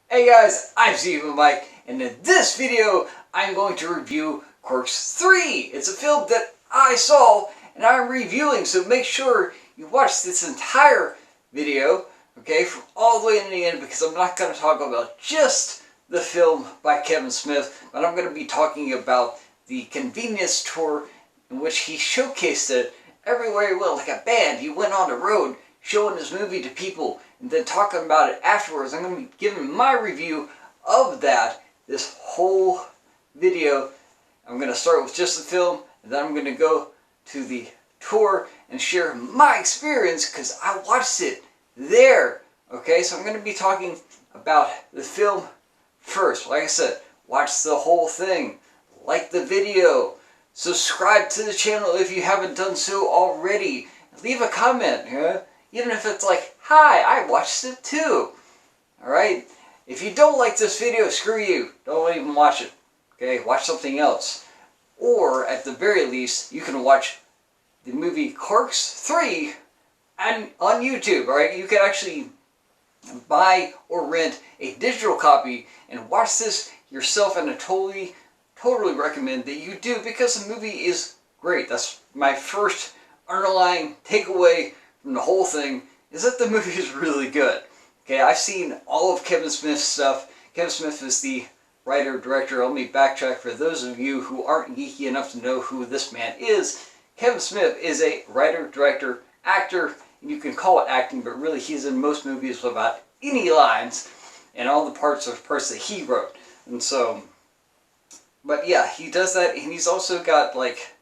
Hey guys, I'm Sifu Mike, and in this video, I'm going to review Clerks 3. It's a film that I saw, and I'm reviewing, so make sure you watch this entire video, okay, from all the way to the end, because I'm not going to talk about just the film by Kevin Smith, but I'm going to be talking about the convenience tour in which he showcased it everywhere he went, like a band. He went on the road showing his movie to people and then talking about it afterwards. I'm going to be giving my review of that, this whole video. I'm going to start with just the film, and then I'm going to go to the tour and share my experience because I watched it there. Okay, so I'm going to be talking about the film first. Like I said, watch the whole thing, like the video, subscribe to the channel if you haven't done so already, leave a comment, even if it's like, hi, I watched it too. Alright? If you don't like this video, screw you. Don't even watch it. Okay? Watch something else. Or, at the very least, you can watch the movie Clerks 3 on YouTube. Alright? You can actually buy or rent a digital copy and watch this yourself, and I totally recommend that you do, because the movie is great. That's my first underlying takeaway from the whole thing, is that the movie is really good. Okay, I've seen all of Kevin Smith's stuff. Kevin Smith is the writer, director. Let me backtrack for those of you who aren't geeky enough to know who this man is. Kevin Smith is a writer, director, actor, and you can call it acting, but really he's in most movies without any lines, and all the parts are parts that he wrote. And so, but yeah, he does that, and he's also got like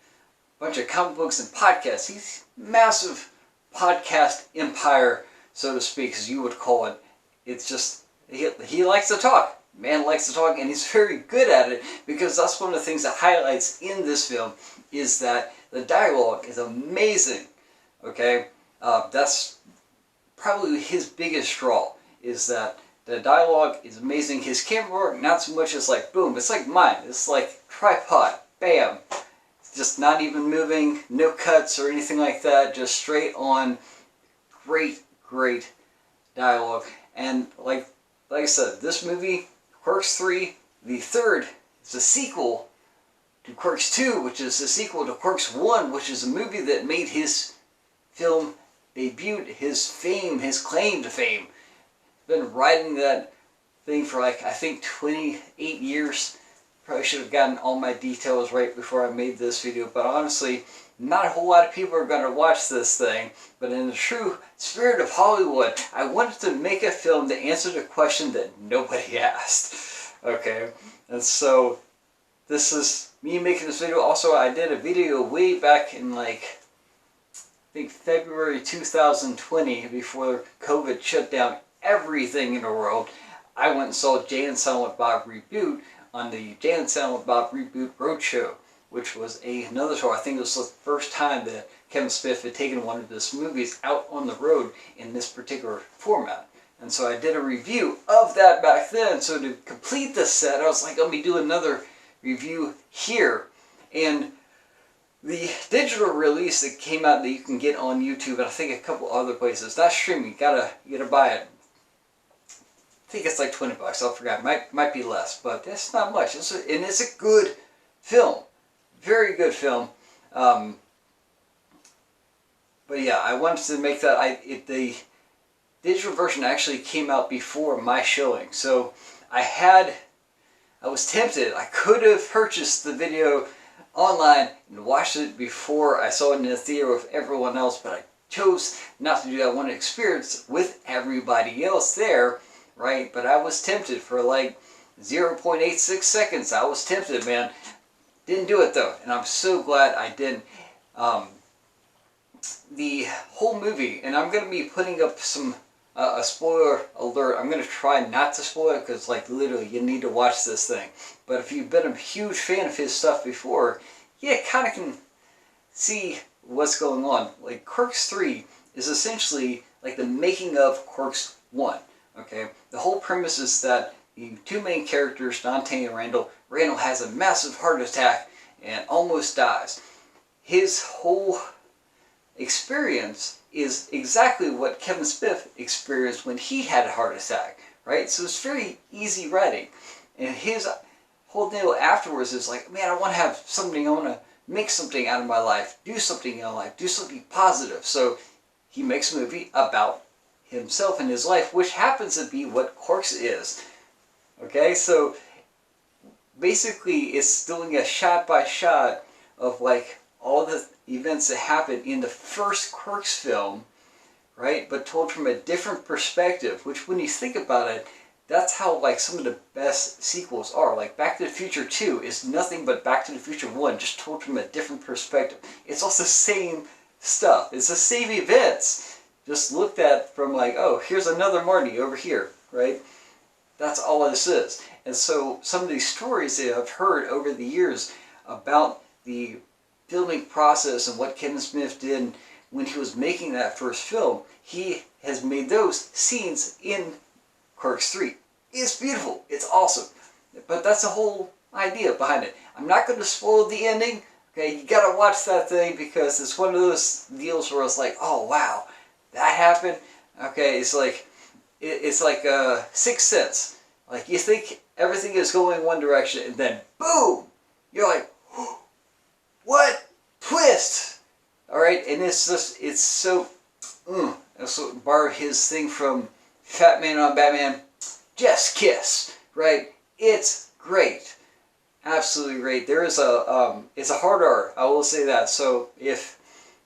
a bunch of comic books and podcasts. He's massive podcast empire, so to speak, as you would call it. It's just, he likes to talk. Man likes to talk, and he's very good at it, because that's one of the things that highlights in this film, is that the dialogue is amazing. Okay, that's probably his biggest draw, is that the dialogue is amazing. His camera work, not so much as like boom, it's like mine. It's like tripod, bam. It's just not even moving, no cuts or anything like that, just straight on. Great dialogue. And like I said, this movie, Clerks 3, the third, is a sequel to Clerks 2, which is a sequel to Clerks 1, which is a movie that made his film debut, his fame, his claim to fame. Been writing that thing for like, I think 28 years. Probably should have gotten all my details right before I made this video, but honestly, not a whole lot of people are going to watch this thing. But in the true spirit of Hollywood, I wanted to make a film that answered a question that nobody asked. Okay, and so this is me making this video. Also, I did a video way back in like, I think February 2020, before COVID shut down everything in the world. I went and saw Jay and Silent Bob Reboot on the Jay and Silent Bob Reboot Roadshow, which was another show. I think it was the first time that Kevin Smith had taken one of his movies out on the road in this particular format. And so I did a review of that back then. So to complete this set, I was like, let me do another review here. And the digital release that came out that you can get on YouTube, and I think a couple other places, not streaming, you gotta buy it. I think it's like 20 bucks, I forgot, might be less, but that's not much. And it's a good film, very good film. But yeah, I wanted to make that, the digital version actually came out before my showing, so I was tempted. I could have purchased the video online and watched it before I saw it in the theater with everyone else, but I chose not to do that. I wanted to experience with everybody else there. Right, but I was tempted for like 0.86 seconds. I was tempted, man. Didn't do it though, and I'm so glad I didn't. The whole movie, and I'm going to be putting up some a spoiler alert. I'm going to try not to spoil it, because like literally you need to watch this thing. But if you've been a huge fan of his stuff before, yeah, kind of can see what's going on. Like Clerks 3 is essentially like the making of Clerks 1. Okay, the whole premise is that the two main characters, Dante and Randall has a massive heart attack and almost dies. His whole experience is exactly what Kevin Smith experienced when he had a heart attack. right? So it's very easy writing. And his whole deal afterwards is like, man, I want to have something, I want to make something out of my life, do something in my life, do something positive. So he makes a movie about himself and his life, which happens to be what Clerks is. Okay, so basically it's doing a shot by shot of like all the events that happen in the first Clerks film, right? But told from a different perspective, which when you think about it, that's how like some of the best sequels are. Like Back to the Future 2 is nothing but Back to the Future 1, just told from a different perspective. It's all the same stuff. It's the same events, just looked at from like, oh, here's another Marty over here, right? That's all this is. And so some of these stories that I've heard over the years about the filming process and what Kevin Smith did when he was making that first film, he has made those scenes in Clerks 3. It's beautiful. It's awesome. But that's the whole idea behind it. I'm not going to spoil the ending. Okay, you got to watch that thing because it's one of those deals where it's like, oh wow, that happened. Okay, it's like Sixth Sense. Like you think everything is going one direction, and then boom, you're like, what twist? All right, and it's just so. So borrow his thing from Fat Man on Batman. Just kiss, right? It's great, absolutely great. There is it's a hard R. I will say that. So if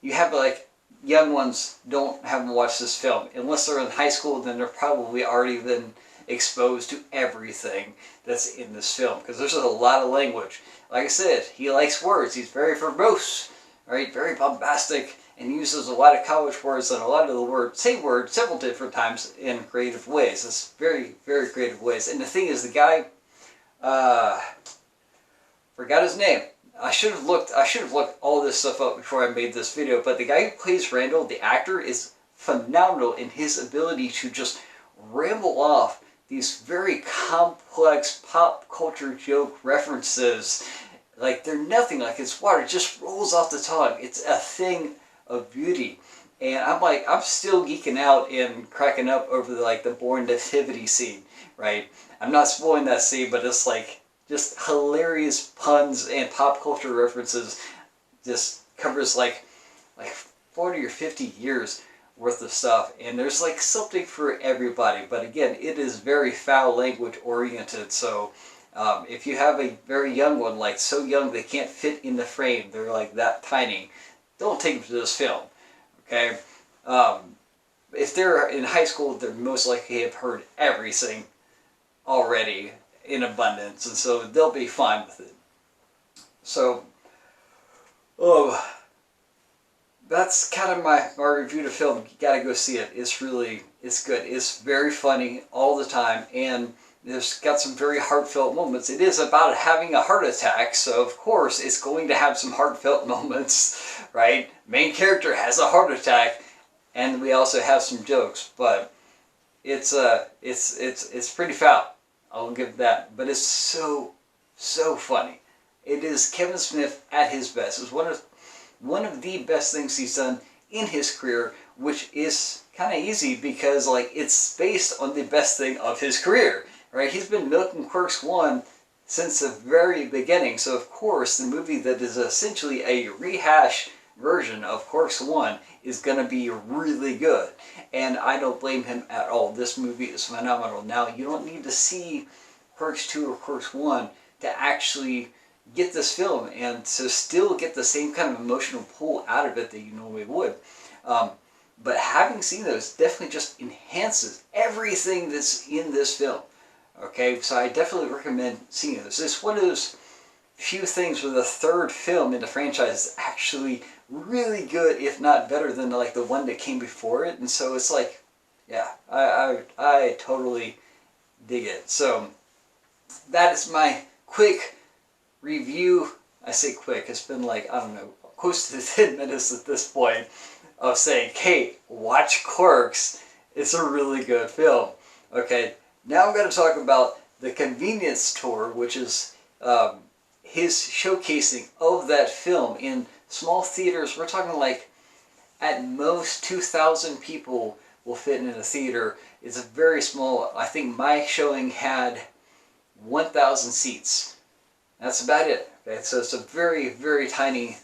you have like young ones, don't have them watch this film unless they're in high school. Then they're probably already been exposed to everything that's in this film because there's a lot of language. Like I said, he likes words. He's very verbose, right? Very bombastic, and uses a lot of college words and a lot of the same word several different times in creative ways. It's very, very creative ways. And the thing is, the guy, forgot his name. I should have looked all this stuff up before I made this video. But the guy who plays Randall, the actor, is phenomenal in his ability to just ramble off these very complex pop culture joke references. Like they're nothing, like it's water, it just rolls off the tongue. It's a thing of beauty. And I'm still geeking out and cracking up over the Born Nativity scene, right? I'm not spoiling that scene, but it's like just hilarious puns and pop culture references. Just covers like 40 or 50 years worth of stuff, and there's like something for everybody. But again, it is very foul language oriented. So if you have a very young one, like so young they can't fit in the frame, they're like that tiny, don't take them to this film. Okay, if they're in high school, they're most likely have heard everything already in abundance, and so they'll be fine with it. So, that's kind of my review to film. You gotta go see it. It's good. It's very funny all the time, and there's got some very heartfelt moments. It is about having a heart attack, so of course it's going to have some heartfelt moments, right? Main character has a heart attack, and we also have some jokes, but it's pretty foul. I'll give that, but it's so funny. It is Kevin Smith at his best. It was one of the best things he's done in his career, which is kind of easy because it's based on the best thing of his career, right? He's been milking Clerks 1 since the very beginning, so of course the movie that is essentially a rehash version of Clerks 1 is going to be really good, and I don't blame him at all. This movie is phenomenal. Now, you don't need to see Clerks 2 or Clerks 1 to actually get this film and to still get the same kind of emotional pull out of it that you normally would. But having seen those definitely just enhances everything that's in this film. Okay, so I definitely recommend seeing this. It's one of those few things where the third film in the franchise is actually really good, if not better than the one that came before it. And so it's like, yeah, I totally dig it. So that is my quick review. I say quick, it's been I don't know, close to 10 minutes at this point of saying, hey, watch Clerks. It's a really good film. Okay, now I'm going to talk about the Convenience Tour, which is his showcasing of that film in small theaters. We're talking at most 2,000 people will fit in a theater. It's a very small, I think my showing had 1,000 seats. That's about it. Okay? So it's a very, very tiny,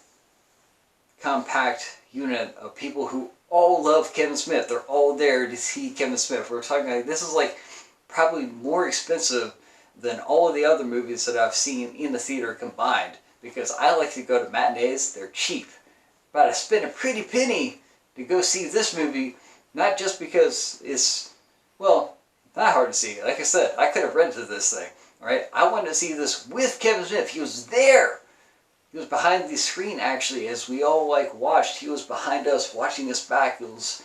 compact unit of people who all love Kevin Smith. They're all there to see Kevin Smith. We're talking like, this is like probably more expensive than all of the other movies that I've seen in the theater combined. Because I like to go to matinees. They're cheap. But I spent a pretty penny to go see this movie, not just because it's, well, not hard to see. Like I said, I could have rented this thing. Alright? I wanted to see this with Kevin Smith. He was there. He was behind the screen, actually, as we all like watched. He was behind us, watching us back. It was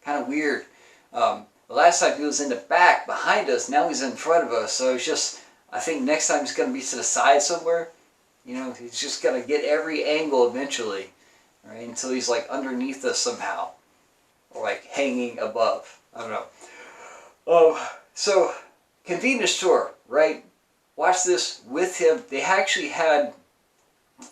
kind of weird. The last time he was in the back, behind us. Now he's in front of us. So it's just, I think next time he's going to be to the side somewhere. You know, he's just going to get every angle eventually. Right? Until he's like underneath us somehow. Or like hanging above. I don't know. So, convenience store, right? Watch this with him. They actually had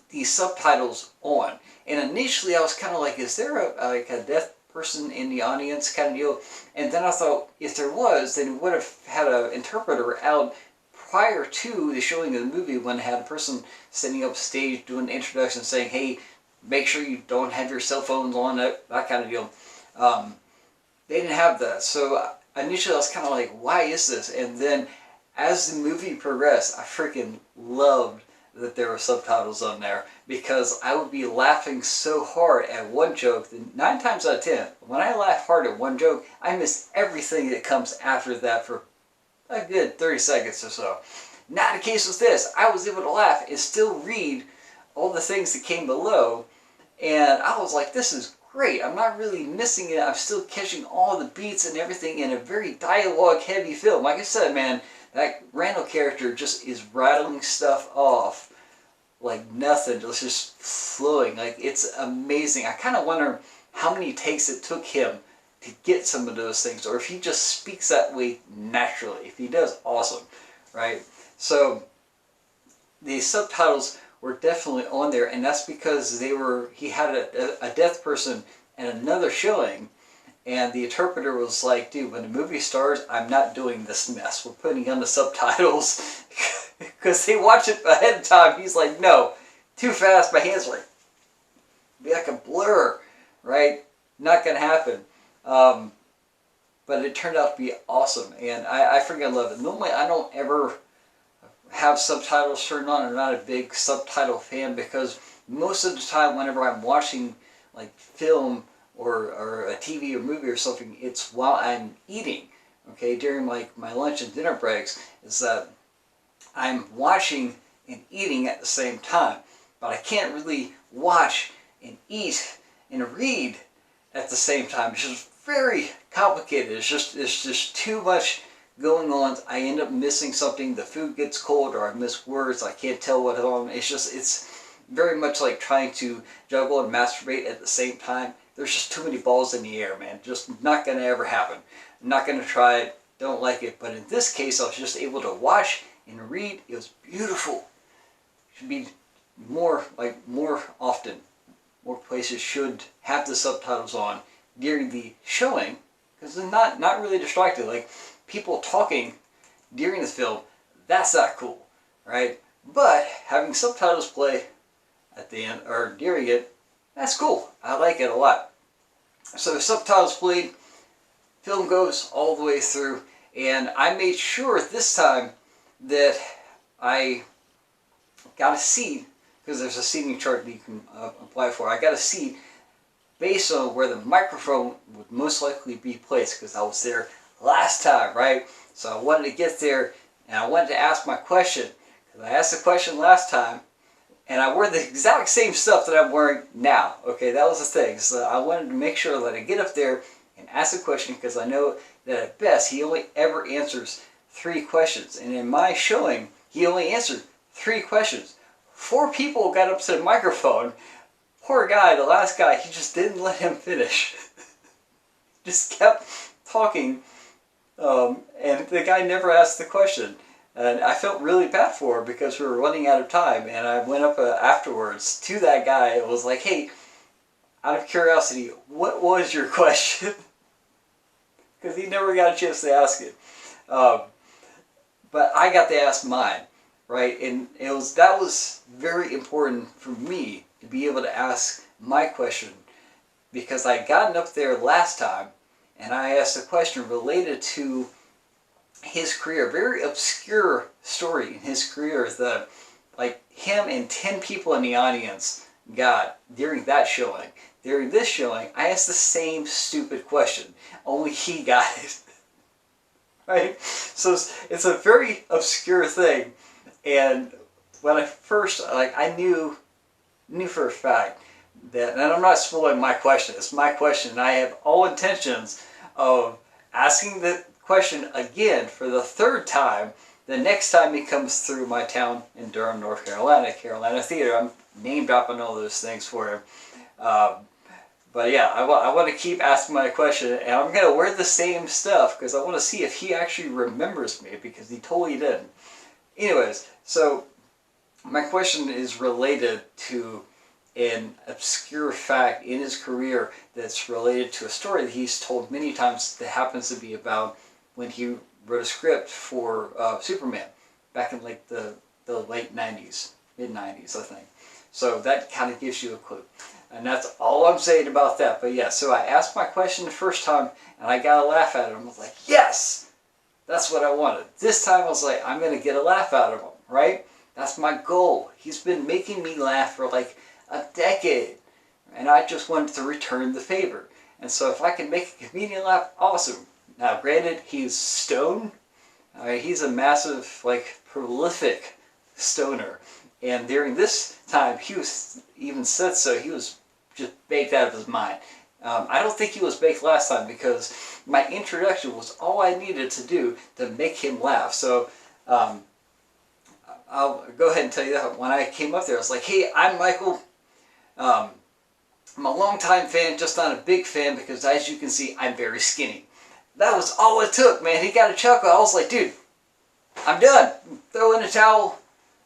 these subtitles on. And initially I was kind of like, is there a deaf person in the audience kind of deal? And then I thought, if there was, then it would have had an interpreter out prior to the showing of the movie when it had a person standing up stage doing the introduction saying, hey, make sure you don't have your cell phones on, that kind of deal. They didn't have that. So initially I was kind of like, why is this? And then as the movie progressed, I freaking loved that there were subtitles on there, because I would be laughing so hard at one joke that 9 times out of 10, when I laugh hard at one joke, I miss everything that comes after that for a good 30 seconds or so. Not the case with this. I was able to laugh and still read all the things that came below, and I was like, this is great. I'm not really missing it. I'm still catching all the beats and everything in a very dialogue heavy film. Like I said, man, that Randall character just is rattling stuff off like nothing. It's just flowing. Like, it's amazing. I kind of wonder how many takes it took him to get some of those things, or if he just speaks that way naturally. If he does, awesome, right? So the subtitles were definitely on there, and that's because he had a deaf person and another showing. And the interpreter was like, dude, when the movie starts, I'm not doing this mess. We're putting on the subtitles. Because they watch it ahead of time. He's like, no, too fast. My hands like, be like a blur, right? Not going to happen. But it turned out to be awesome. And I freaking love it. Normally, I don't ever have subtitles turned on. I'm not a big subtitle fan, because most of the time, whenever I'm watching like film, or a TV or movie or something, it's while I'm eating, okay, during like my lunch and dinner breaks, is that I'm watching and eating at the same time. But I can't really watch and eat and read at the same time. It's just very complicated. It's just too much going on. I end up missing something. The food gets cold, or I miss words. I can't tell what on. It's very much like trying to juggle and masturbate at the same time. There's just too many balls in the air, man. Just not going to ever happen. I'm not going to try it. Don't like it. But in this case, I was just able to watch and read. It was beautiful. Should be more often. More places should have the subtitles on during the showing, because they're not really distracted. Like, people talking during the film, that's not cool, right? But having subtitles play at the end or during it, that's cool. I like it a lot. So the subtitles played, film goes all the way through, and I made sure this time that I got a seat, because there's a seating chart that you can apply for. I got a seat based on where the microphone would most likely be placed, because I was there last time, right? So I wanted to get there, and I wanted to ask my question, because I asked the question last time, and I wore the exact same stuff that I'm wearing now. Okay, that was the thing. So I wanted to make sure that I get up there and ask a question, because I know that at best he only ever answers 3 questions. And in my showing, he only answered 3 questions. 4 people got up to the microphone. Poor guy, the last guy, he just didn't let him finish. Just kept talking, and the guy never asked the question. And I felt really bad for her, because we were running out of time, and I went up afterwards to that guy and was like, hey, out of curiosity, what was your question? because he never got a chance to ask it. But I got to ask mine, right? And that was very important for me to be able to ask my question, because I'd gotten up there last time and I asked a question related to his career, a very obscure story in his career that like him and 10 people in the audience got during that showing. During this showing, I asked the same stupid question, only he got it. Right? So it's a very obscure thing. And when I first, I knew for a fact that, and I'm not spoiling my question, it's my question, and I have all intentions of asking the question again for the third time the next time he comes through my town in Durham, North Carolina, Carolina Theater. I'm name dropping all those things for him. But yeah, I want to keep asking my question, and I'm going to wear the same stuff because I want to see if he actually remembers me, because he totally didn't. Anyways, so my question is related to an obscure fact in his career that's related to a story that he's told many times that happens to be about when he wrote a script for Superman back in like the late 90s, mid 90s, I think. So that kind of gives you a clue. And that's all I'm saying about that. But yeah, so I asked my question the first time and I got a laugh out of him. I was like, yes, that's what I wanted. This time I was like, I'm going to get a laugh out of him, right? That's my goal. He's been making me laugh for like a decade. And I just wanted to return the favor. And so if I can make a comedian laugh, awesome. Now granted, he's stoned. He's a massive, like, prolific stoner. And during this time, he was even said so, he was just baked out of his mind. I don't think he was baked last time because my introduction was all I needed to do to make him laugh. So I'll go ahead and tell you that. When I came up there, I was like, hey, I'm Michael. I'm a longtime fan, just not a big fan, because as you can see, I'm very skinny. That was all it took, man. He got a chuckle. I was like, dude, I'm done. Throw in a towel,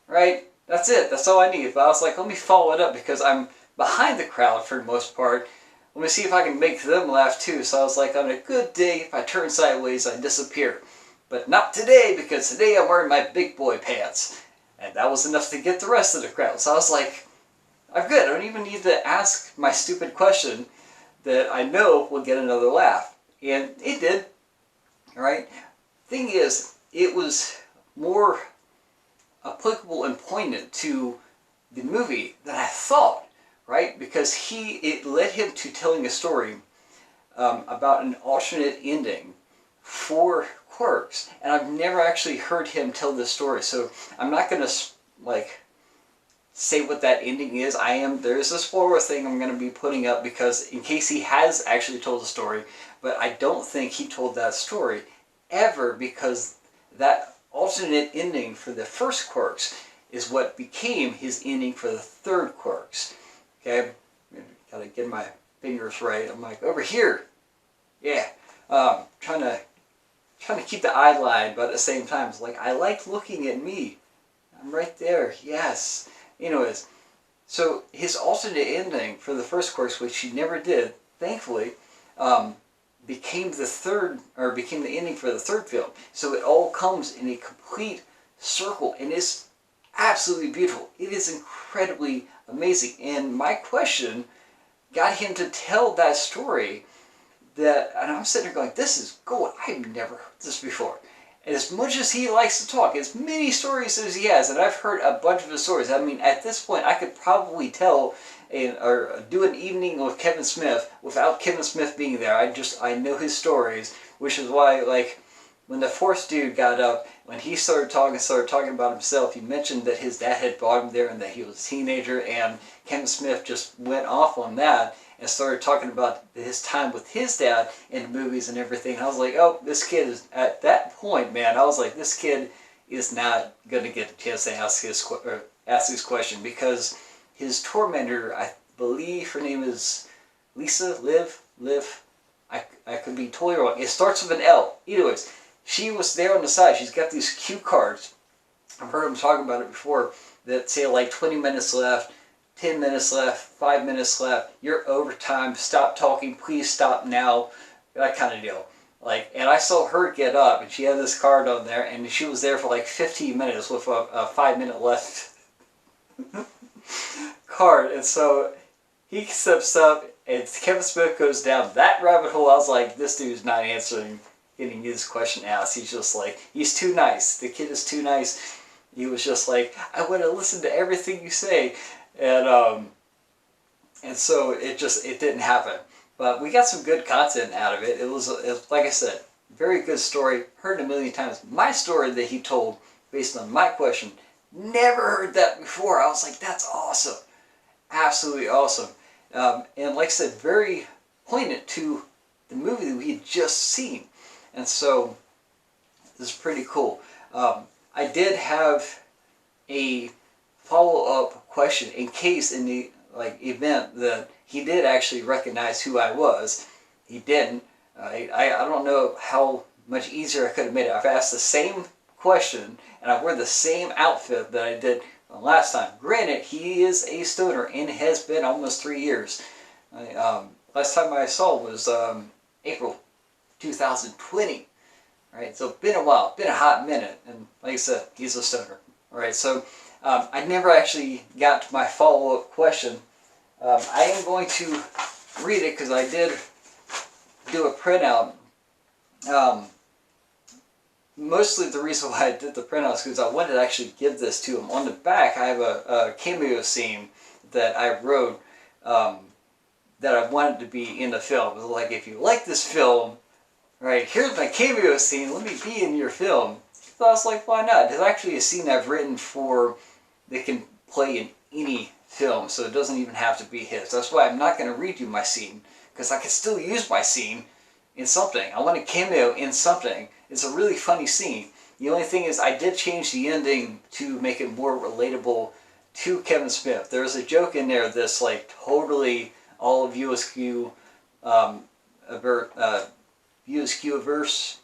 right? That's it. That's all I need. But I was like, let me follow it up because I'm behind the crowd for the most part. Let me see if I can make them laugh too. So I was like, on a good day, if I turn sideways, I disappear. But not today, because today I'm wearing my big boy pants. And that was enough to get the rest of the crowd. So I was like, I'm good. I don't even need to ask my stupid question that I know will get another laugh. And it did. Alright? Thing is, it was more applicable and poignant to the movie than I thought, right? Because it led him to telling a story about an alternate ending for Clerks, and I've never actually heard him tell this story, so I'm not going to like say what that ending is. There's a spoiler thing I'm going to be putting up because in case he has actually told the story, but I don't think he told that story ever, because that alternate ending for the first Clerks is what became his ending for the third Clerks. Okay, gotta get my fingers right. I'm like, over here, yeah. Trying to keep the eye line, but at the same time, it's like I like looking at me. I'm right there. Yes. Anyways, so his alternate ending for the first Clerks, which he never did, thankfully, became the ending for the third film. So it all comes in a complete circle, and it's absolutely beautiful. It is incredibly amazing. And my question got him to tell that story and I'm sitting there going, this is gold. I've never heard this before. And as much as he likes to talk, as many stories as he has, and I've heard a bunch of his stories, I mean, at this point, I could probably tell or do an evening with Kevin Smith without Kevin Smith being there. I know his stories, which is why, like, when the fourth dude got up, when he started talking about himself, he mentioned that his dad had brought him there and that he was a teenager, and Kevin Smith just went off on that and started talking about his time with his dad in the movies and everything. And I was like, oh, this kid is, at that point, man, I was like, this kid is not going to get a chance to ask his question, because his tormentor, I believe her name is Lisa, Liv, I could be totally wrong. It starts with an L. Anyways, she was there on the side. She's got these cue cards. I've heard him talk about it before, that say like 20 minutes left, 10 minutes left, 5 minutes left, you're overtime, stop talking, please stop now, that kind of deal. Like, and I saw her get up, and she had this card on there, and she was there for like 15 minutes with a 5-minute left card. And so he steps up, and Kevin Smith goes down that rabbit hole. I was like, this dude's not answering, getting his question asked. He's just like, he's too nice. The kid is too nice. He was just like, I want to listen to everything you say. And so it didn't happen. But we got some good content out of it. It was like I said, very good story. Heard it a million times. My story that he told based on my question, never heard that before. I was like, that's awesome. Absolutely awesome. And like I said, very poignant to the movie that we had just seen. And so this is pretty cool. I did have a follow-up question in case in the event that he did actually recognize who I was. He didn't. I don't know how much easier I could have made it. I've asked the same question and I wear the same outfit that I did last time. Granted, he is a stoner and has been almost 3 years. Last time I saw was April 2020. Right, so been a while, been a hot minute, and like I said, he's a stoner. All right, so I never actually got to my follow-up question. I am going to read it because I did do a printout. Mostly the reason why I did the printout is because I wanted to actually give this to him. On the back, I have a cameo scene that I wrote that I wanted to be in the film. It was like, if you like this film, right, here's my cameo scene, let me be in your film. So I was like, why not? It's actually a scene I've written for that can play in any film, so it doesn't even have to be his. That's why I'm not going to read you my scene, because I can still use my scene in something. I want a cameo in something. It's a really funny scene. The only thing is I did change the ending to make it more relatable to Kevin Smith. There's a joke in there that's like totally all of USQ USQ-averse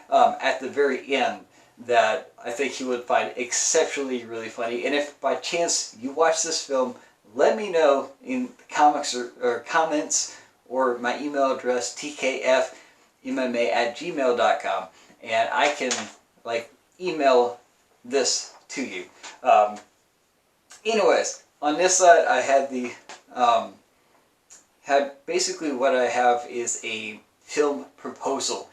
at the very end that I think he would find exceptionally really funny. And if by chance you watch this film, let me know in the comics or comments or my email address tkfmma@gmail.com, and I can email this to you. Anyways, on this side I had the basically what I have is a film proposal,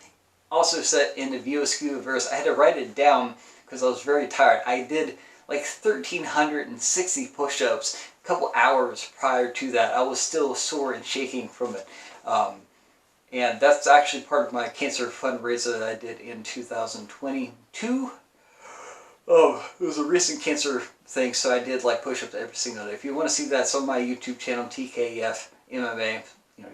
also set in the VSQ verse. I had to write it down because I was very tired. I did like 1,360 push-ups a couple hours prior to that. I was still sore and shaking from it. And that's actually part of my cancer fundraiser that I did in 2022. Oh, it was a recent cancer thing, so I did like push-ups every single day. If you want to see that, it's on my YouTube channel, TKFMMA.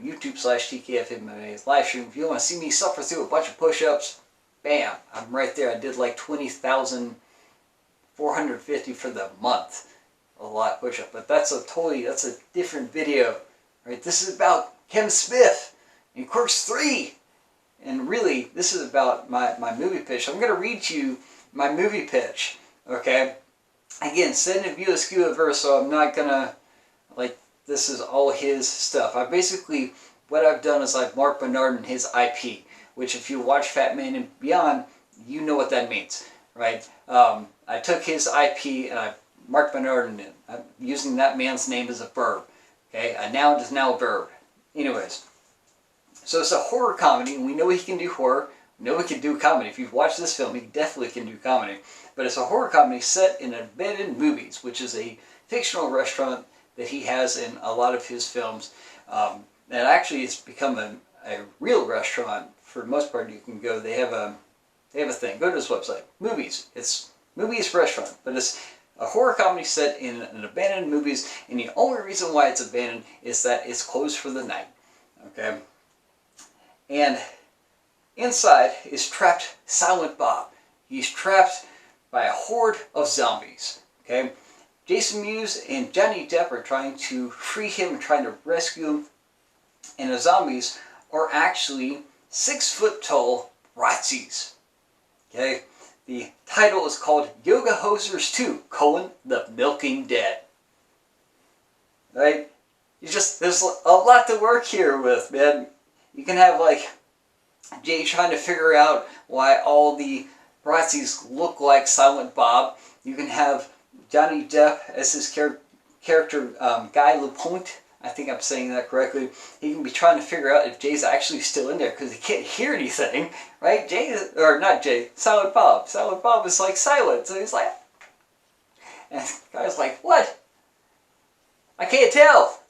YouTube/TKFMMA live stream. If you want to see me suffer through a bunch of push-ups, bam, I'm right there. I did like 20,450 for the month. A lot of push-ups, but that's a different video, right? This is about Kevin Smith in Clerks 3, and really, this is about my movie pitch. I'm going to read to you my movie pitch, okay? Again, set in a VSQ verse, so I'm not going to, this is all his stuff. What I've done is I've Mark Bernard and his IP, which if you watch Fat Man and Beyond, you know what that means, right? I took his IP and I Mark Bernard and I'm using that man's name as a verb, okay? A noun is now a verb. Anyways, so it's a horror comedy, and we know he can do horror. We know he can do comedy. If you've watched this film, he definitely can do comedy. But it's a horror comedy set in Abandoned Movies, which is a fictional restaurant that he has in a lot of his films. And actually it's become a real restaurant for the most part. You can go, they have a thing, go to his website, Movies. It's Movies Restaurant, but it's a horror comedy set in an abandoned movies, and the only reason why it's abandoned is that it's closed for the night, okay? And inside is trapped Silent Bob. He's trapped by a horde of zombies, okay? Jason Mewes and Johnny Depp are trying to free him and trying to rescue him. And the zombies are actually 6-foot-tall Razzies. Okay? The title is called Yoga Hosers 2, The Milking Dead. Right? There's a lot to work here with, man. You can have Jay trying to figure out why all the Bratzies look like Silent Bob. You can have Johnny Depp as his character, Guy Lapointe. I think I'm saying that correctly. He can be trying to figure out if Jay's actually still in there because he can't hear anything, right? Jay, or not Jay, Silent Bob. Silent Bob is like silent, so he's like, and the guy's like, what? I can't tell.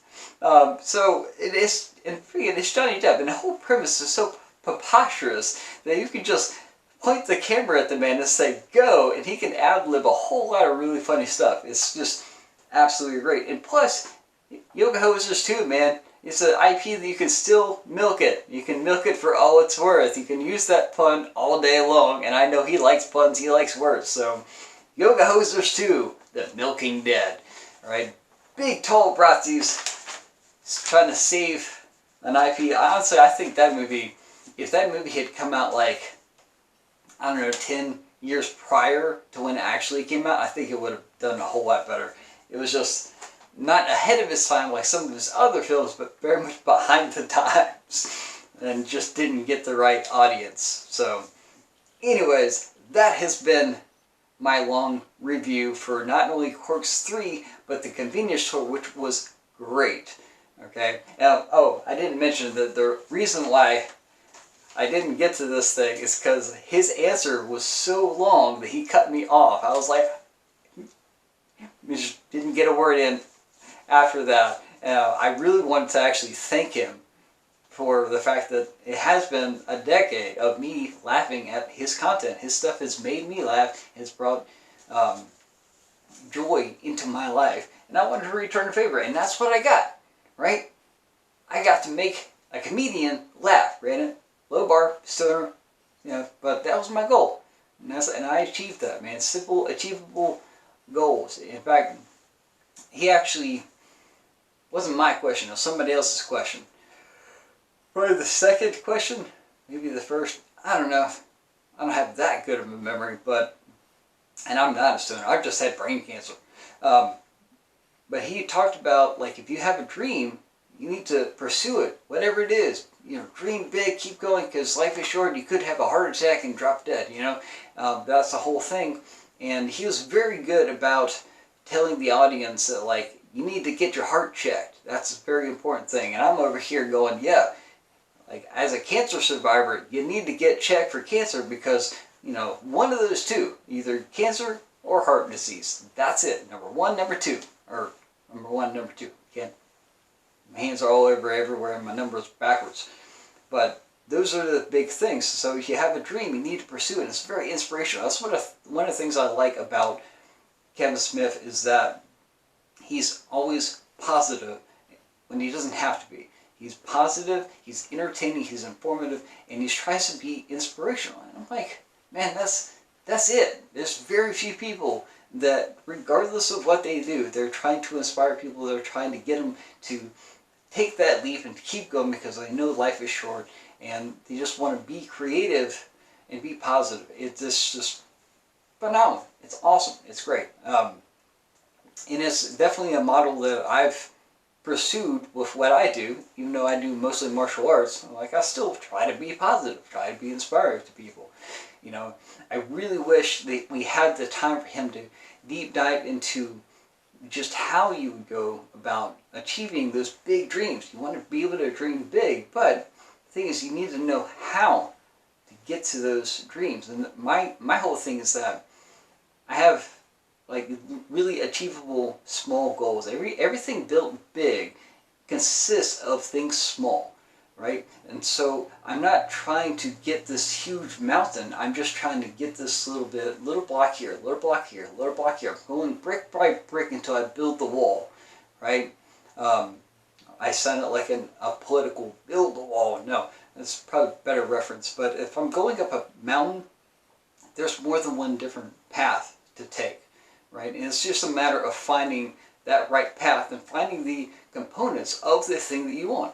So it is, and it's Johnny Depp, and the whole premise is so preposterous that you can just point the camera at the man and say go, and he can ad-lib a whole lot of really funny stuff. It's just absolutely great. And plus, Yoga Hosers too, man. It's an IP that you can still milk it. You can milk it for all it's worth. You can use that pun all day long, and I know he likes puns, he likes words. So, Yoga Hosers 2, The Milking Dead. Alright, big tall Bratzies trying to save an IP. Honestly, I think that movie, if that movie had come out like, I don't know, 10 years prior to when it actually came out, I think it would have done a whole lot better. It was just not ahead of its time like some of his other films, but very much behind the times and just didn't get the right audience. So anyways, that has been my long review for not only Clerks 3, but the convenience store, which was great. Okay. Now, oh, I didn't mention that the reason why I didn't get to this thing is because his answer was so long that he cut me off. I was like, we just didn't get a word in after that. I really wanted to actually thank him for the fact that it has been a decade of me laughing at his content. His stuff has made me laugh. It's brought joy into my life. And I wanted to return the favor. And that's what I got, right? I got to make a comedian laugh, right? Low bar, stoner, you know, but that was my goal. And I achieved that, man. Simple, achievable goals. In fact, he actually wasn't my question, it was somebody else's question. Probably the second question, maybe the first, I don't know. I don't have that good of a memory, but, and I'm not a stoner, I've just had brain cancer. But he talked about, like, if you have a dream, you need to pursue it, whatever it is. You know, dream big, keep going, because life is short, you could have a heart attack and drop dead, you know. That's the whole thing. And he was very good about telling the audience that, like, you need to get your heart checked. That's a very important thing. And I'm over here going, yeah, like, as a cancer survivor, you need to get checked for cancer because, you know, one of those two, either cancer or heart disease. That's it. Number one, number two. Or number one, number two. Can't, my hands are all over everywhere and my number's backwards. But those are the big things. So if you have a dream, you need to pursue it. It's very inspirational. That's one of the things I like about Kevin Smith is that he's always positive when he doesn't have to be. He's positive, he's entertaining, he's informative, and he tries to be inspirational. And I'm like, man, that's it. There's very few people that, regardless of what they do, they're trying to inspire people, they're trying to get them to take that leap and to keep going because they know life is short, and they just want to be creative and be positive. It's just phenomenal. It's awesome. It's great. And it's definitely a model that I've pursued with what I do, even though I do mostly martial arts. Like, I still try to be positive, try to be inspiring to people. You know, I really wish that we had the time for him to deep dive into just how you would go about achieving those big dreams. You want to be able to dream big, but the thing is, you need to know how to get to those dreams. And my whole thing is that I have, like, really achievable small goals. Everything built big consists of things small, right? And so I'm not trying to get this huge mountain. I'm just trying to get this little block here, little block here, little block here. I'm going brick by brick until I build the wall, right? I sound it like a political build the wall. No, that's probably a better reference. But if I'm going up a mountain, there's more than one different path to take. Right? And it's just a matter of finding that right path and finding the components of the thing that you want.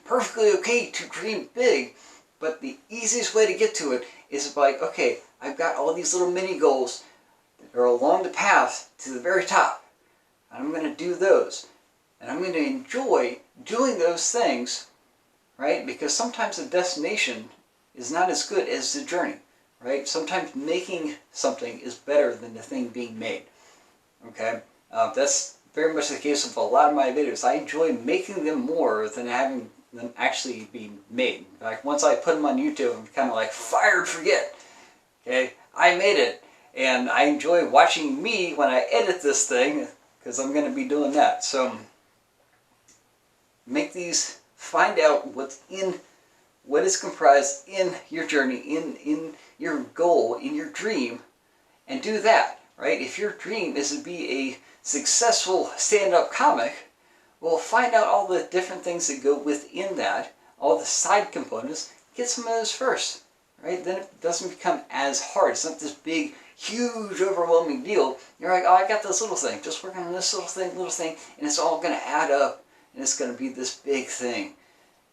Perfectly okay to dream big, but the easiest way to get to it is by, okay, I've got all these little mini goals that are along the path to the very top. And I'm going to do those. And I'm going to enjoy doing those things, right? Because sometimes the destination is not as good as the journey, right? Sometimes making something is better than the thing being made, okay? That's very much the case with a lot of my videos. I enjoy making them more than having them actually being made. In fact, once I put them on YouTube, I'm kind of like, fire forget, okay? I made it, and I enjoy watching me when I edit this thing, because I'm going to be doing that. So make these, find out what is comprised in your journey, in your goal, in your dream, and do that, right? If your dream is to be a successful stand-up comic, well, find out all the different things that go within that, all the side components, get some of those first, right? Then it doesn't become as hard. It's not this big, huge, overwhelming deal. You're like, oh, I got this little thing, just working on this little thing, and it's all going to add up, and it's going to be this big thing.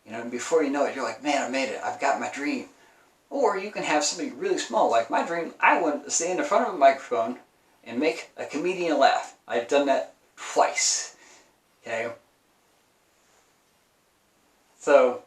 You know, and before you know it, you're like, man, I made it. I've got my dream. Or you can have something really small. Like my dream, I want to stand in front of a microphone and make a comedian laugh. I've done that twice. Okay? So,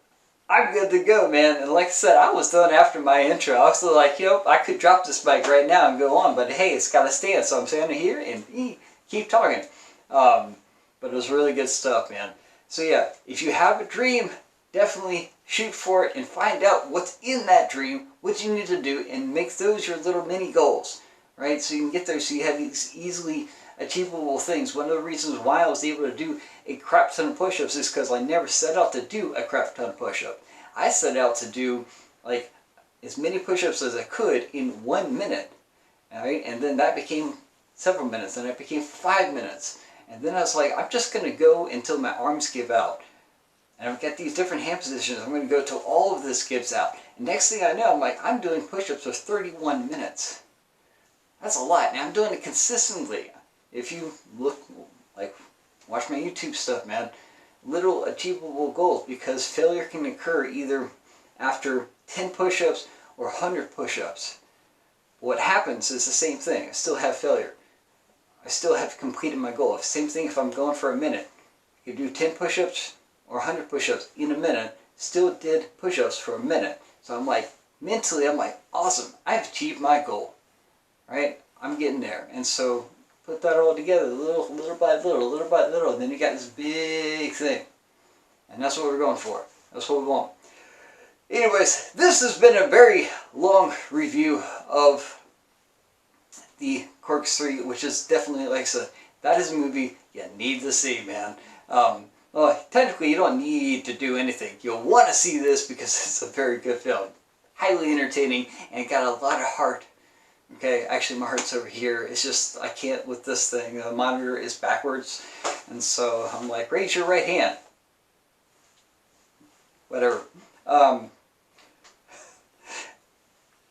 I'm good to go, man. And like I said, I was done after my intro. I was still like, you know, I could drop this mic right now and go on. But hey, it's got to stand. So I'm standing here and keep talking. But it was really good stuff, man. So yeah, if you have a dream, definitely shoot for it and find out what's in that dream, what you need to do, and make those your little mini goals, right? So you can get there, so you have these easily achievable things. One of the reasons why I was able to do a crap ton of push-ups is because I never set out to do a crap ton of push-up. I set out to do like as many push-ups as I could in 1 minute, all right? And then that became several minutes, and it became 5 minutes. And then I was like, I'm just going to go until my arms give out. And I've got these different hand positions. I'm going to go till all of this gives out. And next thing I know, I'm like, I'm doing push-ups for 31 minutes. That's a lot. Now I'm doing it consistently. If you look, like, watch my YouTube stuff, man. Little achievable goals, because failure can occur either after 10 push-ups or 100 push-ups. What happens is the same thing. I still have failure. I still have completed my goal. Same thing if I'm going for a minute. You do 10 push-ups or 100 push-ups in a minute, still did push-ups for a minute. So I'm like, mentally, I'm like, awesome, I've achieved my goal, right? I'm getting there. And so put that all together, little by little, and then you got this big thing. And that's what we're going for. That's what we want. Anyways, this has been a very long review of the Clerks 3, which is definitely, like I said, that is a movie you need to see, man. Well, technically you don't need to do anything. You'll want to see this because it's a very good film. Highly entertaining and got a lot of heart. Okay, actually my heart's over here. It's just, I can't with this thing. The monitor is backwards. And so I'm like, raise your right hand. Whatever. I'm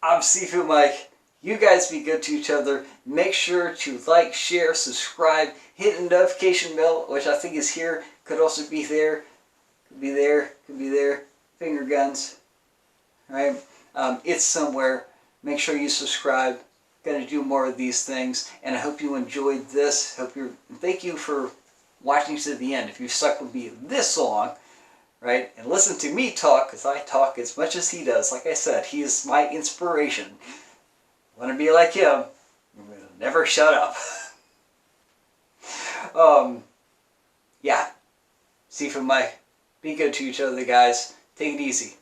Sifu Mike. You guys be good to each other. Make sure to like, share, subscribe, hit the notification bell, which I think is here. Could also be there. Could be there. Could be there. Finger guns. Right? It's somewhere. Make sure you subscribe. Gonna do more of these things. And I hope you enjoyed this. Thank you for watching to the end. If you stuck with me this long, right? And listen to me talk, because I talk as much as he does. Like I said, he is my inspiration. Want to be like him, never shut up. Yeah. Sifu Mike. Be good to each other, guys. Take it easy.